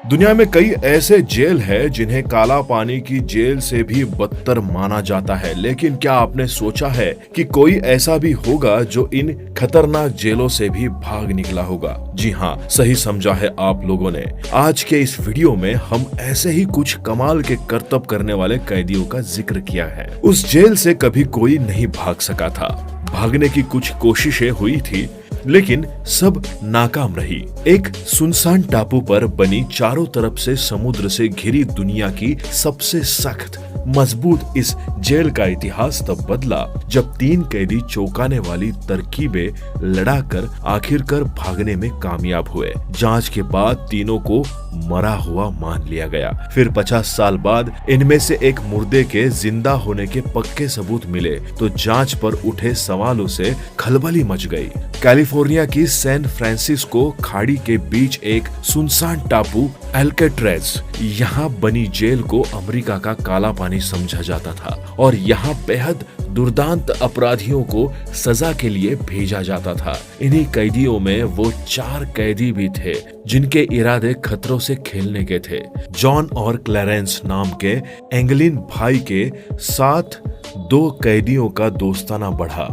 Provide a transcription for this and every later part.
दुनिया में कई ऐसे जेल है जिन्हें काला पानी की जेल से भी बदतर माना जाता है, लेकिन क्या आपने सोचा है कि कोई ऐसा भी होगा जो इन खतरनाक जेलों से भी भाग निकला होगा? जी हाँ, सही समझा है आप लोगों ने। आज के इस वीडियो में हम ऐसे ही कुछ कमाल के करतब करने वाले कैदियों का जिक्र किया है। उस जेल से कभी कोई नहीं भाग सका था। भागने की कुछ कोशिशें हुई थी, लेकिन सब नाकाम रही। एक सुनसान टापू पर बनी चारों तरफ से समुद्र से घिरी दुनिया की सबसे सख्त मजबूत इस जेल का इतिहास तब बदला जब 3 कैदी चौंकाने वाली तरकीबें लड़ाकर आखिरकार भागने में कामयाब हुए। जांच के बाद तीनों को मरा हुआ मान लिया गया। फिर 50 साल बाद इनमें से एक मुर्दे के जिंदा होने के पक्के सबूत मिले तो जांच पर उठे सवालों से खलबली मच गई। कैलिफोर्निया की सैन फ्रांसिस्को खाड़ी के बीच एक सुनसान टापू अल्काट्राज, यहाँ बनी जेल को अमेरिका का काला पानी समझा जाता था और यहाँ बेहद दुर्दांत अपराधियों को सजा के लिए भेजा जाता था। इन्हीं कैदियों में वो 4 कैदी भी थे जिनके इरादे खतरों से खेलने के थे। जॉन और क्लैरेंस नाम के एंगलिन भाई के साथ 2 कैदियों का दोस्ताना बढ़ा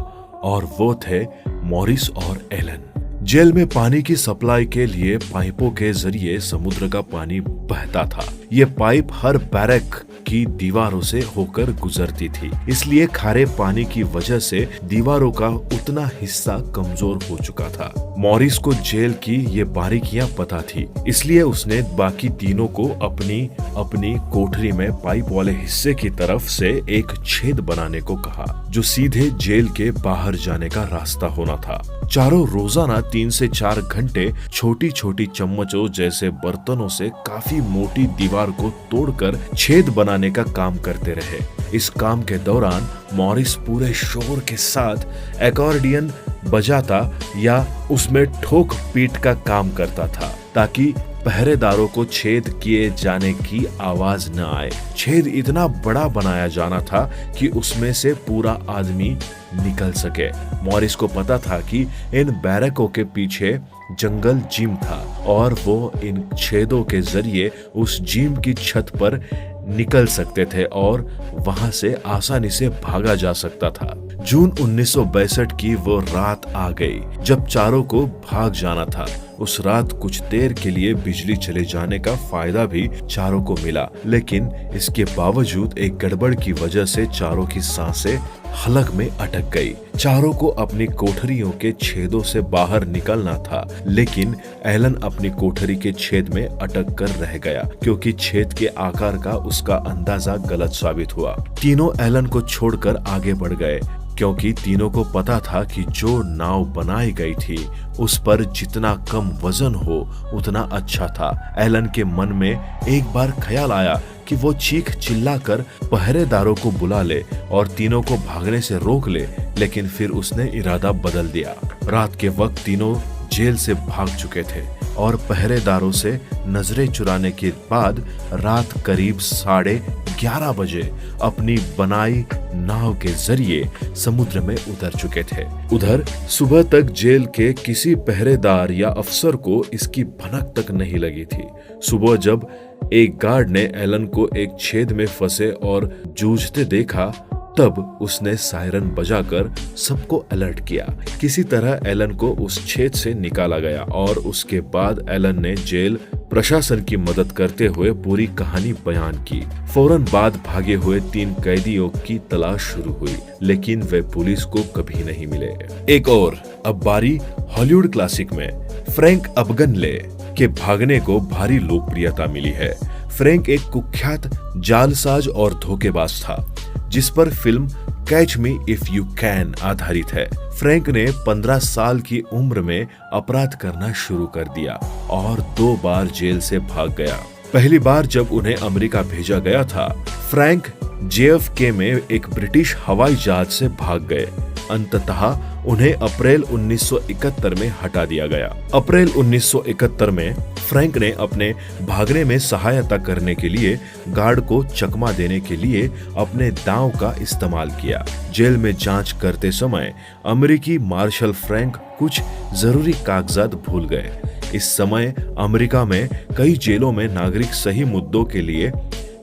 और वो थे मॉरिस और एलन। जेल में पानी की सप्लाई के लिए पाइपों के जरिए समुद्र का पानी बहता था। ये पाइप हर बैरक की दीवारों से होकर गुजरती थी, इसलिए खारे पानी की वजह से दीवारों का उतना हिस्सा कमजोर हो चुका था। मॉरिस को जेल की ये बारीकियां पता थी, इसलिए उसने बाकी तीनों को अपनी अपनी कोठरी में पाइप वाले हिस्से की तरफ से एक छेद बनाने को कहा, जो सीधे जेल के बाहर जाने का रास्ता होना था। चारों रोजाना 3 से 4 घंटे छोटी छोटी चम्मचों जैसे बर्तनों से काफी मोटी दीवार को तोड़कर छेद बनाने का काम करते रहे। इस काम के दौरान मॉरिस पूरे शोर के साथ एकॉर्डियन बजाता या उसमें ठोक पीट का काम करता था ताकि पहरेदारों को छेद किए जाने की आवाज न आए। छेद इतना बड़ा बनाया जाना था कि उसमें से पूरा आदमी निकल सके। मॉरिस को पता था कि इन बैरकों के पीछे जंगल जिम था और वो इन छेदों के जरिए उस जिम की छत पर निकल सकते थे और वहां से आसानी से भागा जा सकता था। जून 1962 की वो रात आ गई जब चारों को भाग जाना था। उस रात कुछ देर के लिए बिजली चले जाने का फायदा भी चारों को मिला, लेकिन इसके बावजूद एक गड़बड़ की वजह से चारों की सांसें हलक में अटक गई। चारों को अपनी कोठरियों के छेदों से बाहर निकलना था, लेकिन एलन अपनी कोठरी के छेद में अटक कर रह गया क्योंकि छेद के आकार का उसका अंदाजा गलत साबित हुआ। तीनों एलन को छोड़कर आगे बढ़ गए क्योंकि तीनों को पता था कि जो नाव बनाई गई थी उस पर जितना कम वजन हो उतना अच्छा था। एलन के मन में एक बार ख्याल आया कि वो चीख चिल्लाकर पहरेदारों को बुला ले और तीनों को भागने से रोक ले, लेकिन फिर उसने इरादा बदल दिया। रात के वक्त तीनों जेल से भाग चुके थे और पहरेदारों से नजरें चुराने के बाद रात करीब 11:30 बजे अपनी बनाई नाव के जरिए समुद्र में उतर चुके थे। उधर सुबह तक जेल के किसी पहरेदार या अफसर को इसकी भनक तक नहीं लगी थी। सुबह जब एक गार्ड ने एलन को एक छेद में फंसे और जूझते देखा, तब उसने सायरन बजाकर सबको अलर्ट किया। किसी तरह एलन को उस छेद से निकाला गया और उसके बाद एलन ने जेल प्रशासन की मदद करते हुए पूरी कहानी बयान की। फौरन बाद भागे हुए 3 कैदियों की तलाश शुरू हुई, लेकिन वे पुलिस को कभी नहीं मिले। एक और अब बारी हॉलीवुड क्लासिक में फ्रैंक अबगनले के भागने को भारी लोकप्रियता मिली है। फ्रैंक एक कुख्यात जालसाज और धोखेबाज था जिस पर film catch me if you can आधारित है। फ्रैंक ने 15 साल की उम्र में अपराध करना शुरू कर दिया और 2 बार जेल से भाग गया। पहली बार जब उन्हें अमेरिका भेजा गया था, फ्रैंक JFK में एक ब्रिटिश हवाई जहाज से भाग गए। अंततः उन्हें अप्रैल 1971 में हटा दिया गया। अप्रैल 1971 में फ्रैंक ने अपने भागने में सहायता करने के लिए गार्ड को चकमा देने के लिए अपने दांव का इस्तेमाल किया। जेल में जांच करते समय अमेरिकी मार्शल फ्रैंक कुछ जरूरी कागजात भूल गए। इस समय अमेरिका में कई जेलों में नागरिक सही मुद्दों के लिए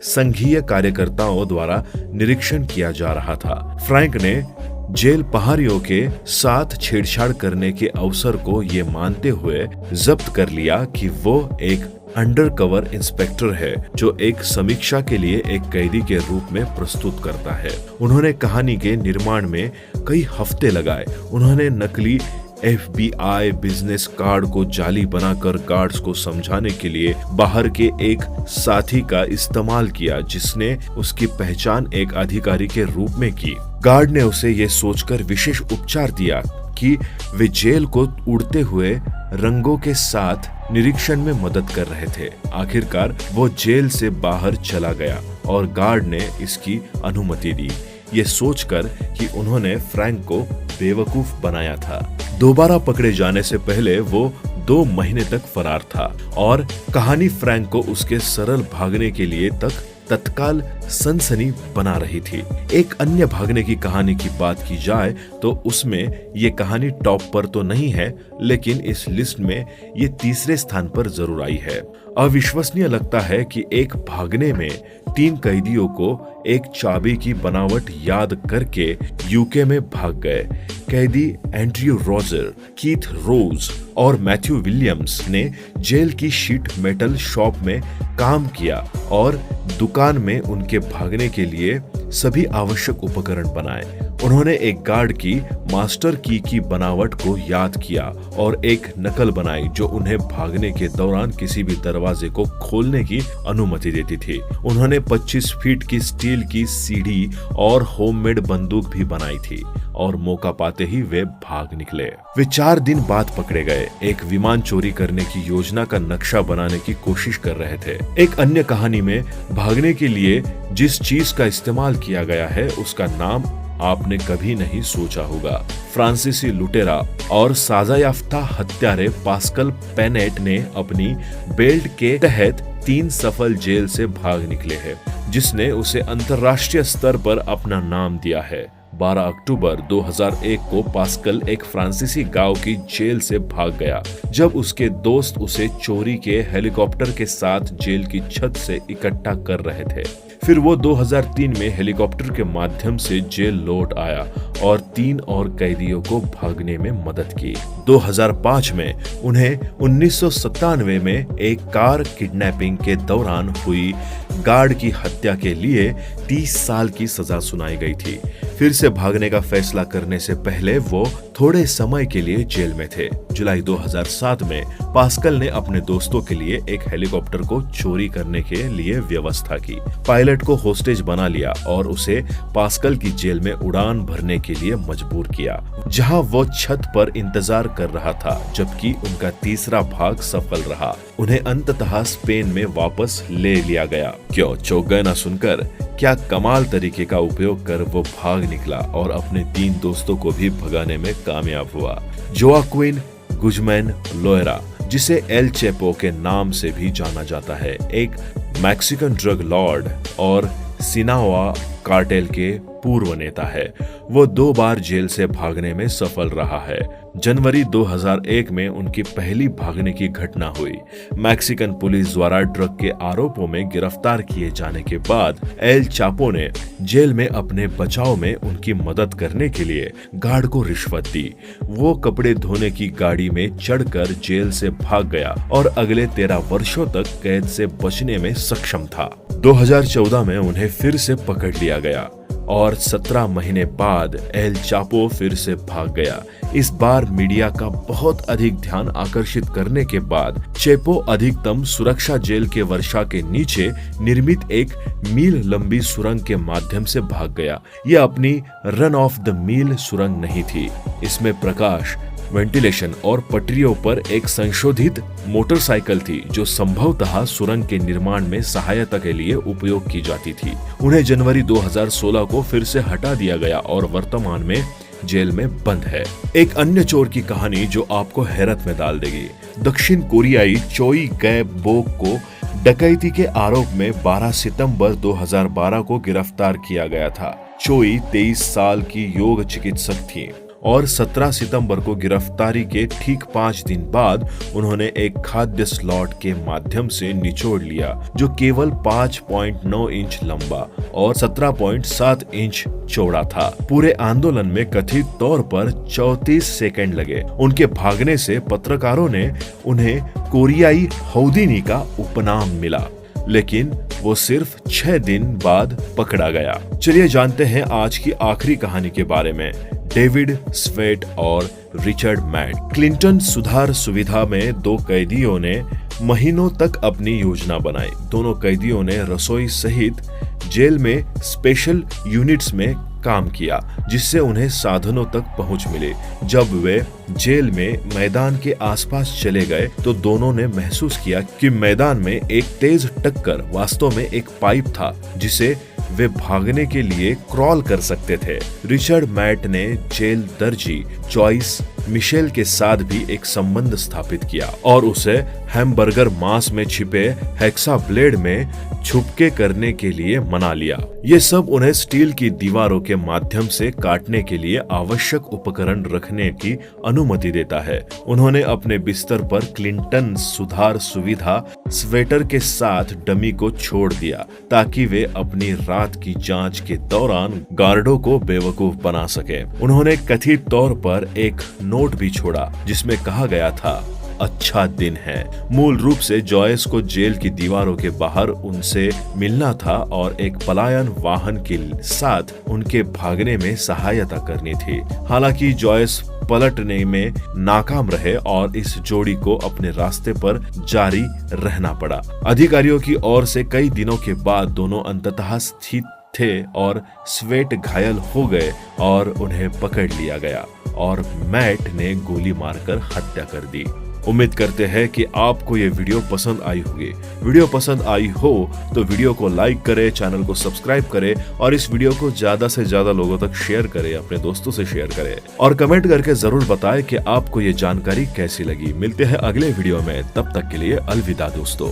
संघीय कार्यकर्ताओं द्वारा निरीक्षण किया जा रहा था। फ्रैंक ने जेल प्रहरियों के साथ छेड़छाड़ करने के अवसर को ये मानते हुए जब्त कर लिया कि वो एक अंडरकवर इंस्पेक्टर है जो एक समीक्षा के लिए एक कैदी के रूप में प्रस्तुत करता है। उन्होंने कहानी के निर्माण में कई हफ्ते लगाए। उन्होंने नकली FBI बिजनेस कार्ड को जाली बनाकर गार्ड्स को समझाने के लिए बाहर के एक साथी का इस्तेमाल किया जिसने उसकी पहचान एक अधिकारी के रूप में की। गार्ड ने उसे ये सोचकर विशेष उपचार दिया कि वे जेल को उड़ते हुए रंगों के साथ निरीक्षण में मदद कर रहे थे। आखिरकार वो जेल से बाहर चला गया और गार्ड ने इसकी अनुमति दी, ये सोचकर कि उन्होंने फ्रैंक को बेवकूफ बनाया था। दोबारा पकड़े जाने से पहले वो 2 महीने तक फरार था और कहानी फ्रैंक को उसके सरल भागने के लिए तत्काल सनसनी बना रही थी। एक अन्य भागने की कहानी की बात की जाए तो उसमें ये कहानी टॉप पर तो नहीं है, लेकिन इस लिस्ट में ये तीसरे स्थान पर जरूर आई है। अविश्वसनीय लगता है कि एक भागने में 3 कैदियों को एक चाबी की बनावट याद करके यूके में भाग गए। कैदी एंड्रयू रोजर, कीथ रोज और मैथ्यू विलियम्स ने जेल की शीट मेटल शॉप में काम किया और दुकान में उनके भागने के लिए सभी आवश्यक उपकरण बनाए। उन्होंने एक गार्ड की मास्टर की बनावट को याद किया और एक नकल बनाई जो उन्हें भागने के दौरान किसी भी दरवाजे को खोलने की अनुमति देती थी। उन्होंने 25 फीट की स्टील की सीढ़ी और होममेड बंदूक भी बनाई थी और मौका पाते ही वे भाग निकले। वे 4 दिन बाद पकड़े गए। एक विमान चोरी करने की योजना का नक्शा बनाने की कोशिश कर रहे थे। एक अन्य कहानी में भागने के लिए जिस चीज का इस्तेमाल किया गया है उसका नाम आपने कभी नहीं सोचा होगा। फ्रांसीसी लुटेरा और साजायाफ्ता हत्यारे पास्कल पेनेट ने अपनी बेल्ट के तहत 3 सफल जेल से भाग निकले हैं, जिसने उसे अंतर्राष्ट्रीय स्तर पर अपना नाम दिया है। 12 अक्टूबर 2001 को पास्कल एक फ्रांसीसी गांव की जेल से भाग गया जब उसके दोस्त उसे चोरी के हेलीकॉप्टर के साथ जेल की छत से इकट्ठा कर रहे थे। फिर वो 2003 में हेलीकॉप्टर के माध्यम से जेल लौट आया और 3 और कैदियों को भागने में मदद की। 2005 में उन्हें 1997 में एक कार किडनैपिंग के दौरान हुई गार्ड की हत्या के लिए 30 साल की सजा सुनाई गई थी। फिर से भागने का फैसला करने से पहले वो थोड़े समय के लिए जेल में थे। जुलाई 2007 में पास्कल ने अपने दोस्तों के लिए एक हेलीकॉप्टर को चोरी करने के लिए व्यवस्था की। पायलट को होस्टेज बना लिया और उसे पास्कल की जेल में उड़ान भरने के लिए मजबूर किया, जहां वो छत पर इंतजार कर रहा था, जबकि उनका तीसरा भाग सफल रहा। उन्हें अंततः स्पेन में वापस ले लिया गया। क्यों चौंक गए ना सुनकर? क्या कमाल तरीके का उपयोग कर वो भाग निकला और अपने 3 दोस्तों को भी भगाने में कामयाब हुआ। जोआक्विन गुज़मैन लोएरा, जिसे एल चेपो के नाम से भी जाना जाता है, एक मैक्सिकन ड्रग लॉर्ड और सिनावा कार्टेल के पूर्व नेता है। वो 2 बार जेल से भागने में सफल रहा है। जनवरी 2001 में उनकी पहली भागने की घटना हुई। मैक्सिकन पुलिस द्वारा ड्रग के आरोपों में गिरफ्तार किए जाने के बाद एल चापो ने जेल में अपने बचाव में उनकी मदद करने के लिए गार्ड को रिश्वत दी। वो कपड़े धोने की गाड़ी में चढ़कर जेल से भाग गया और अगले 13 वर्षों तक कैद से बचने में सक्षम था। 2014 में उन्हें फिर से पकड़ लिया गया और 17 महीने बाद एल चापो फिर से भाग गया। इस बार मीडिया का बहुत अधिक ध्यान आकर्षित करने के बाद चेपो अधिकतम सुरक्षा जेल के वर्षा के नीचे निर्मित एक मील लंबी सुरंग के माध्यम से भाग गया। यह अपनी रन ऑफ द मील सुरंग नहीं थी। इसमें प्रकाश, वेंटिलेशन और पटरियों पर एक संशोधित मोटरसाइकिल थी जो संभवतः सुरंग के निर्माण में सहायता के लिए उपयोग की जाती थी। उन्हें जनवरी 2016 को फिर से हटा दिया गया और वर्तमान में जेल में बंद है। एक अन्य चोर की कहानी जो आपको हैरत में डाल देगी। दक्षिण कोरियाई चोई गै बोक को डकैती के आरोप में 12 सितंबर 2012 को गिरफ्तार किया गया था। चोई 23 साल की योग चिकित्सक थी और 17 सितंबर को गिरफ्तारी के ठीक 5 दिन बाद उन्होंने एक खाद्य स्लॉट के माध्यम से निचोड़ लिया, जो केवल 5.9 इंच लंबा और 17.7 इंच चौड़ा था। पूरे आंदोलन में कथित तौर पर 34 सेकंड लगे। उनके भागने से पत्रकारों ने उन्हें कोरियाई हौदीनी का उपनाम मिला, लेकिन वो सिर्फ 6 दिन बाद पकड़ा गया। चलिए जानते हैं आज की आखिरी कहानी के बारे में, डेविड स्वेट और रिचर्ड मैट। क्लिंटन सुधार सुविधा में 2 कैदियों ने महीनों तक अपनी योजना बनाई। दोनों कैदियों ने रसोई सहित जेल में स्पेशल यूनिट्स में काम किया, जिससे उन्हें साधनों तक पहुंच मिली। जब वे जेल में मैदान के आसपास चले गए तो दोनों ने महसूस किया कि मैदान में एक तेज टक्कर वास्तव में एक पाइप था, जिसे वे भागने के लिए क्रॉल कर सकते थे। रिचर्ड मैट ने जेल दर्जी जॉयस मिशेल के साथ भी एक संबंध स्थापित किया और उसे हैमबर्गर मांस में छिपे हेक्सा ब्लेड में छुपके करने के लिए मना लिया। ये सब उन्हें स्टील की दीवारों के माध्यम से काटने के लिए आवश्यक उपकरण रखने की अनुमति देता है। उन्होंने अपने बिस्तर पर क्लिंटन सुधार सुविधा स्वेटर के साथ डमी को छोड़ दिया, ताकि वे अपनी रात की जांच के दौरान गार्डों को बेवकूफ बना सके। उन्होंने कथित तौर पर एक नोट भी छोड़ा, जिसमें कहा गया था, अच्छा दिन है। मूल रूप से जॉयस को जेल की दीवारों के बाहर उनसे मिलना था और एक पलायन वाहन के साथ उनके भागने में सहायता करनी थी। हालांकि जॉयस पलटने में नाकाम रहे और इस जोड़ी को अपने रास्ते पर जारी रहना पड़ा। अधिकारियों की ओर से कई दिनों के बाद दोनों अंततः स्थित थे और स्वेट घायल हो गए और उन्हें पकड़ लिया गया और मैट ने गोली मारकर हत्या कर दी। उम्मीद करते हैं कि आपको ये वीडियो पसंद आई होगी। वीडियो पसंद आई हो तो वीडियो को लाइक करें, चैनल को सब्सक्राइब करें और इस वीडियो को ज्यादा से ज्यादा लोगों तक शेयर करें, अपने दोस्तों से शेयर करें और कमेंट करके जरूर बताएं कि आपको ये जानकारी कैसी लगी। मिलते हैं अगले वीडियो में, तब तक के लिए अलविदा दोस्तों।